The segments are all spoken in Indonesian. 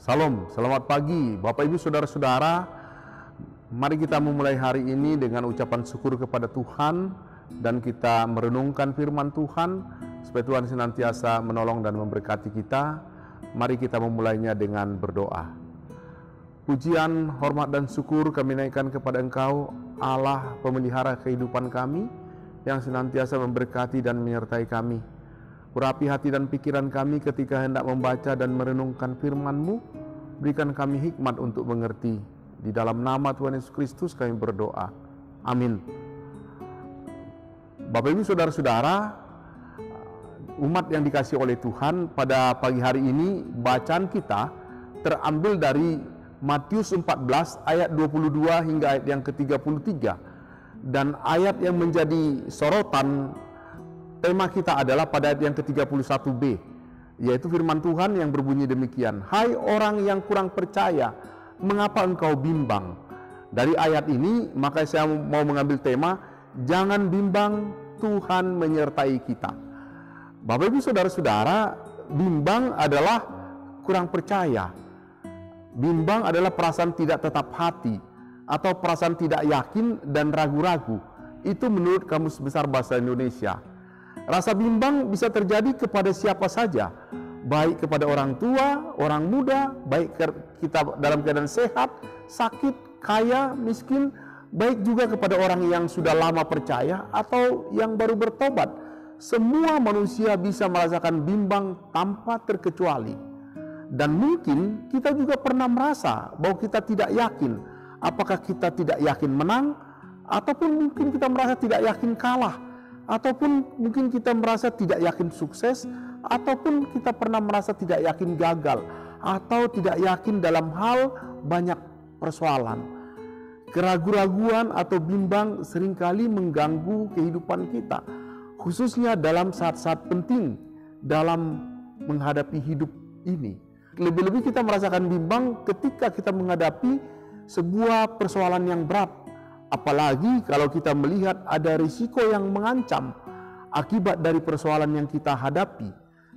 Salam, selamat pagi Bapak Ibu Saudara-saudara. Mari kita memulai hari ini dengan ucapan syukur kepada Tuhan dan kita merenungkan firman Tuhan supaya Tuhan senantiasa menolong dan memberkati kita. Mari kita memulainya dengan berdoa. Pujian, hormat dan syukur kami naikkan kepada Engkau, Allah pemelihara kehidupan kami yang senantiasa memberkati dan menyertai kami. Urapi hati dan pikiran kami ketika hendak membaca dan merenungkan firman-Mu. Berikan kami hikmat untuk mengerti. Di dalam nama Tuhan Yesus Kristus kami berdoa. Amin. Bapak Ibu Saudara-saudara, umat yang dikasihi oleh Tuhan, pada pagi hari ini bacaan kita terambil dari Matius 14 ayat 22 hingga ayat yang ke-33. Dan ayat yang menjadi sorotan tema kita adalah pada ayat yang ke-31b, yaitu firman Tuhan yang berbunyi demikian. Hai orang yang kurang percaya, mengapa engkau bimbang? Dari ayat ini, maka saya mau mengambil tema, jangan bimbang, Tuhan menyertai kita. Bapak Ibu Saudara-saudara, bimbang adalah kurang percaya. Bimbang adalah perasaan tidak tetap hati, atau perasaan tidak yakin dan ragu-ragu. Itu menurut Kamus Besar Bahasa Indonesia. Rasa bimbang bisa terjadi kepada siapa saja, baik kepada orang tua, orang muda, baik kita dalam keadaan sehat, sakit, kaya, miskin, baik juga kepada orang yang sudah lama percaya atau yang baru bertobat. Semua manusia bisa merasakan bimbang tanpa terkecuali. Dan mungkin kita juga pernah merasa bahwa kita tidak yakin, apakah kita tidak yakin menang, ataupun mungkin kita merasa tidak yakin kalah, ataupun mungkin kita merasa tidak yakin sukses, ataupun kita pernah merasa tidak yakin gagal, atau tidak yakin dalam hal banyak persoalan. Keraguan-raguan atau bimbang seringkali mengganggu kehidupan kita, khususnya dalam saat-saat penting dalam menghadapi hidup ini. Lebih-lebih kita merasakan bimbang ketika kita menghadapi sebuah persoalan yang berat. Apalagi kalau kita melihat ada risiko yang mengancam akibat dari persoalan yang kita hadapi.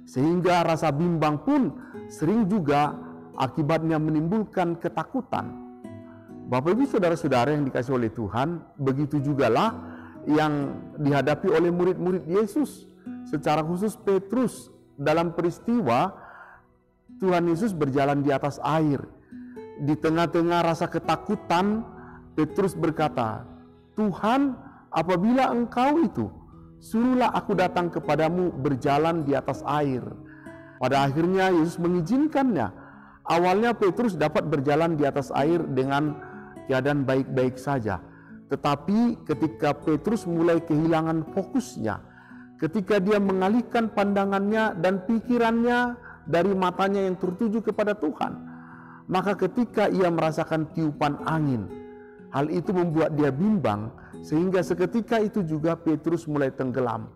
Sehingga rasa bimbang pun sering juga akibatnya menimbulkan ketakutan. Bapak Ibu Saudara-saudara yang dikasihi oleh Tuhan, begitu jugalah yang dihadapi oleh murid-murid Yesus. Secara khusus Petrus dalam peristiwa Tuhan Yesus berjalan di atas air. Di tengah-tengah rasa ketakutan, Petrus berkata, Tuhan, apabila engkau itu, suruhlah aku datang kepadamu berjalan di atas air. Pada akhirnya Yesus mengizinkannya. Awalnya Petrus dapat berjalan di atas air dengan keadaan baik-baik saja. Tetapi ketika Petrus mulai kehilangan fokusnya, ketika dia mengalihkan pandangannya dan pikirannya dari matanya yang tertuju kepada Tuhan, maka ketika ia merasakan tiupan angin, hal itu membuat dia bimbang, sehingga seketika itu juga Petrus mulai tenggelam.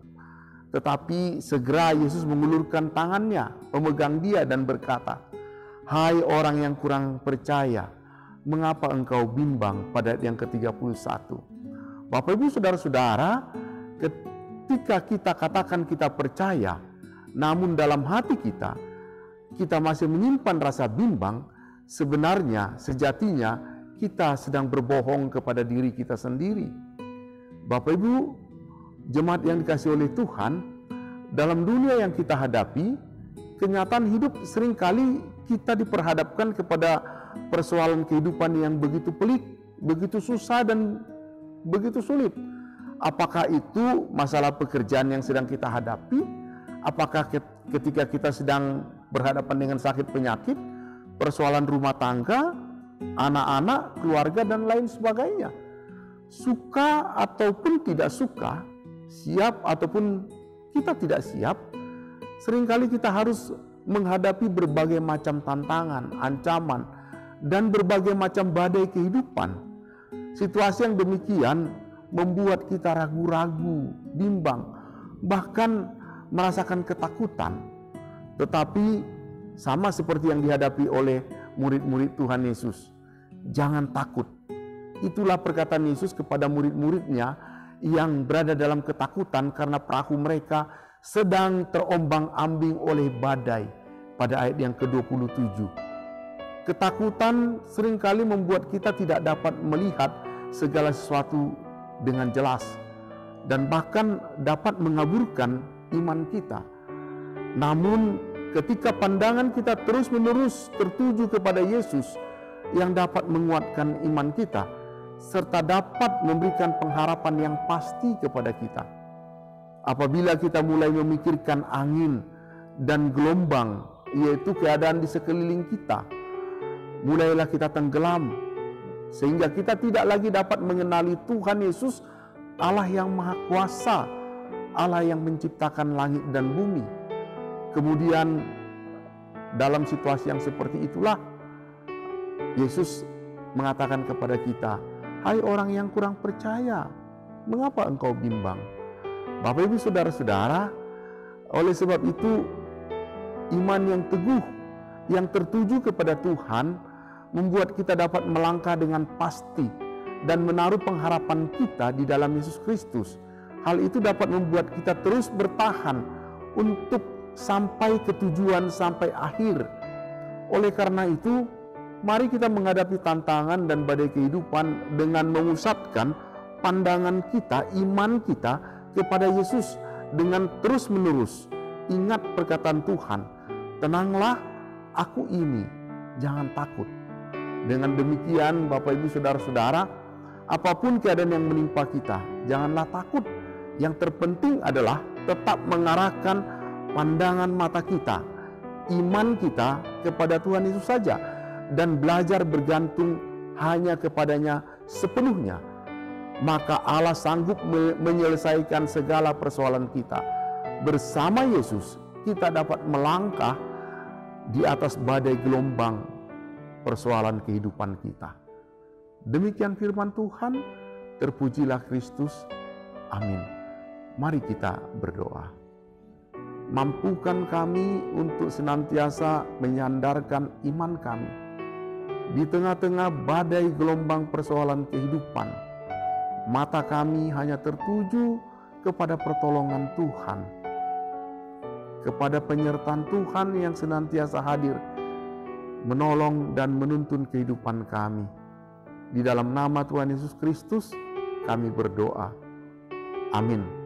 Tetapi segera Yesus mengulurkan tangannya, memegang dia dan berkata, Hai orang yang kurang percaya, mengapa engkau bimbang? Pada ayat yang ke-31. Bapak Ibu Saudara-saudara, ketika kita katakan kita percaya, namun dalam hati kita masih menyimpan rasa bimbang, sebenarnya, sejatinya, kita sedang berbohong kepada diri kita sendiri. Bapak Ibu, jemaat yang dikasihi oleh Tuhan, dalam dunia yang kita hadapi, kenyataan hidup seringkali kita diperhadapkan kepada persoalan kehidupan yang begitu pelik, begitu susah dan begitu sulit. Apakah itu masalah pekerjaan yang sedang kita hadapi? Apakah ketika kita sedang berhadapan dengan sakit penyakit, persoalan rumah tangga, anak-anak, keluarga, dan lain sebagainya. Suka ataupun tidak suka, siap ataupun kita tidak siap, seringkali kita harus menghadapi berbagai macam tantangan, ancaman, dan berbagai macam badai kehidupan. Situasi yang demikian membuat kita ragu-ragu, bimbang, bahkan merasakan ketakutan. Tetapi sama seperti yang dihadapi oleh murid-murid Tuhan Yesus, jangan takut. Itulah perkataan Yesus kepada murid-muridnya yang berada dalam ketakutan karena perahu mereka sedang terombang-ambing oleh badai pada ayat yang ke-27. Ketakutan seringkali membuat kita tidak dapat melihat segala sesuatu dengan jelas dan bahkan dapat mengaburkan iman kita. Namun ketika pandangan kita terus-menerus tertuju kepada Yesus yang dapat menguatkan iman kita serta dapat memberikan pengharapan yang pasti kepada kita. Apabila kita mulai memikirkan angin dan gelombang, yaitu keadaan di sekeliling kita, mulailah kita tenggelam sehingga kita tidak lagi dapat mengenali Tuhan Yesus, Allah yang Maha Kuasa, Allah yang menciptakan langit dan bumi. Kemudian dalam situasi yang seperti itulah Yesus mengatakan kepada kita, "Hai orang yang kurang percaya, mengapa engkau bimbang?" Bapak Ibu Saudara-saudara, oleh sebab itu iman yang teguh, yang tertuju kepada Tuhan membuat kita dapat melangkah dengan pasti dan menaruh pengharapan kita di dalam Yesus Kristus. Hal itu dapat membuat kita terus bertahan untuk sampai ke tujuan, sampai akhir. Oleh karena itu, mari kita menghadapi tantangan dan badai kehidupan dengan memusatkan pandangan kita, iman kita kepada Yesus dengan terus-menerus ingat perkataan Tuhan, "Tenanglah, aku ini, jangan takut." Dengan demikian, Bapak Ibu Saudara-saudara, apapun keadaan yang menimpa kita, janganlah takut. Yang terpenting adalah tetap mengarahkan pandangan mata kita, iman kita kepada Tuhan Yesus saja, dan belajar bergantung hanya kepadanya sepenuhnya. Maka Allah sanggup menyelesaikan segala persoalan kita. Bersama Yesus, kita dapat melangkah di atas badai gelombang persoalan kehidupan kita. Demikian firman Tuhan, terpujilah Kristus. Amin. Mari kita berdoa. Mampukan kami untuk senantiasa menyandarkan iman kami di tengah-tengah badai gelombang persoalan kehidupan. Mata kami hanya tertuju kepada pertolongan Tuhan, kepada penyertaan Tuhan yang senantiasa hadir, menolong dan menuntun kehidupan kami. Di dalam nama Tuhan Yesus Kristus, kami berdoa. Amin.